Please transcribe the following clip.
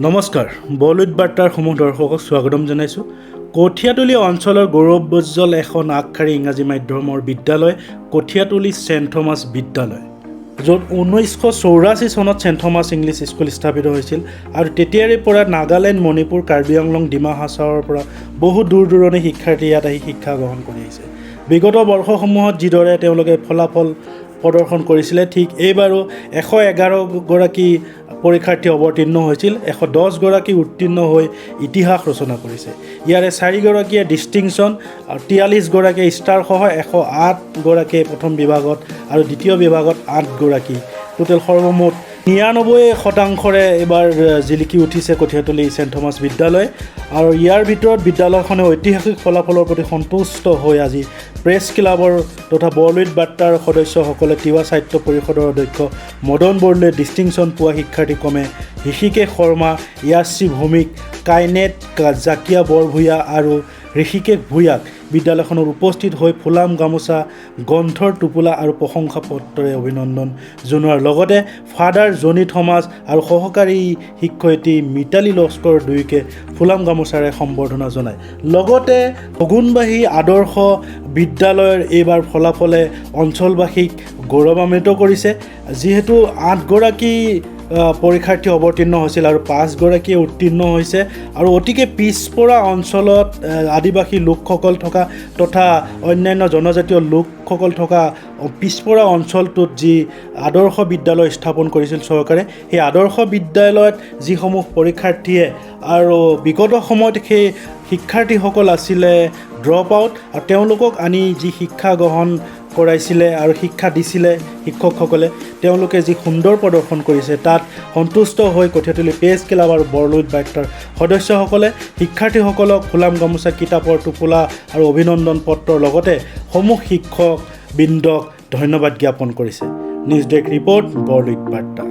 নমস্কাৰ বলিউড বাৰ্তাৰ সমূহ দৰ্শকক স্বাগতম জনাইছোঁ। কঠীয়াতলী অঞ্চলৰ গৌৰৱোজ্জ্বল এখন আগশাৰী ইংৰাজী মাধ্যমৰ বিদ্যালয় কঠীয়াতলী চেণ্ট থমাছ বিদ্যালয়, য'ত 1984 চনত চেণ্ট থমাছ ইংলিছ স্কুল স্থাপিত হৈছিল আৰু তেতিয়াৰে পৰা নাগালেণ্ড, মণিপুৰ, কাৰ্বি আংলং, ডিমা হাছাওৰ পৰা বহু দূৰ দূৰণি শিক্ষাৰ্থী ইয়াত আহি শিক্ষা গ্ৰহণ কৰি আহিছে। বিগত বৰ্ষসমূহত যিদৰে তেওঁলোকে ফলাফল প্ৰদৰ্শন কৰিছিলে, ঠিক এইবাৰো 111গৰাকী পৰীক্ষাৰ্থী অৱতীৰ্ণ হৈছিল, 110গৰাকী উত্তীৰ্ণ হৈ ইতিহাস ৰচনা কৰিছে। ইয়াৰে 4গৰাকীয়ে ডিষ্টিংশ্যন আৰু 43গৰাকীয়ে ষ্টাৰসহ 108গৰাকীয়ে প্ৰথম বিভাগত আৰু দ্বিতীয় বিভাগত 8গৰাকী, টোটেল সৰ্বমুঠ 99শতাংশৰে এইবাৰ জিলিকি উঠিছে কঠীয়াতলী চেণ্ট থমাছ বিদ্যালয়। আৰু ইয়াৰ ভিতৰত বিদ্যালয়খনে ঐতিহাসিক ফলাফলৰ প্ৰতি সন্তুষ্ট হৈ আজি প্ৰেছ ক্লাবৰ তথা বলিউড বাৰ্তাৰ সদস্যসকলে তিৱা সাহিত্য পৰিষদৰ অধ্যক্ষ মদন বৰদলৈয়ে ডিষ্টিংশ্যন পোৱা শিক্ষাৰ্থী ক্ৰমে ঋষিকেশ শৰ্মা, ইয়াশ্ৰী ভৌমিক, কাইনেট জাকিয়া বৰভূঞা আৰু ঋষিকেশ ভূঞাক বিদ্যালয়খনত উপস্থিত হৈ ফুলাম গামোচা, গ্ৰন্থৰ টোপোলা আৰু প্ৰশংসা পত্ৰৰে অভিনন্দন জনোৱাৰ লগতে ফাদাৰ জনি থমাছ আৰু সহকাৰী শিক্ষয়িত্ৰী মিতালী লস্কৰ দুয়োকে ফুলাম গামোচাৰে সম্বৰ্ধনা জনায়। লগতে অগুণবাহী আদৰ্শ বিদ্যালয়ৰ এইবাৰ ফলাফলে অঞ্চলবাসীক গৌৰৱান্বিত কৰিছে, যিহেতু 8গৰাকী পৰীক্ষাৰ্থী অৱতীৰ্ণ হৈছিল আৰু 5গৰাকীয়ে উত্তীৰ্ণ হৈছে। আৰু অতিকে পিছপৰা অঞ্চলত আদিবাসী লোকসকল থকা তথা অন্যান্য জনজাতীয় লোকসকল থকা পিছপৰা অঞ্চলটোত যি আদৰ্শ বিদ্যালয় স্থাপন কৰিছিল চৰকাৰে, সেই আদৰ্শ বিদ্যালয়ত যিসমূহ পৰীক্ষাৰ্থীয়ে আৰু বিগত সময়ত সেই শিক্ষাৰ্থীসকল আছিলে ড্ৰপ আউট, আৰু তেওঁলোকক আনি যি শিক্ষা গ্ৰহণ কৰাইছিলে আৰু শিক্ষা দিছিলে শিক্ষকসকলে, তেওঁলোকে যি সুন্দৰ প্ৰদৰ্শন কৰিছে তাত সন্তুষ্ট হৈ কঠীয়াতলী প্ৰেছ ক্লাব আৰু বলিউড বাৰ্তাৰ সদস্যসকলে শিক্ষাৰ্থীসকলক ফুলাম গামোচা, কিতাপৰ টোপোলা আৰু অভিনন্দন পত্ৰৰ লগতে সমূহ শিক্ষক বৃন্দক ধন্যবাদ জ্ঞাপন কৰিছে। নিউজ ডেস্ক ৰিপৰ্ট, বলিউড বাৰ্তা।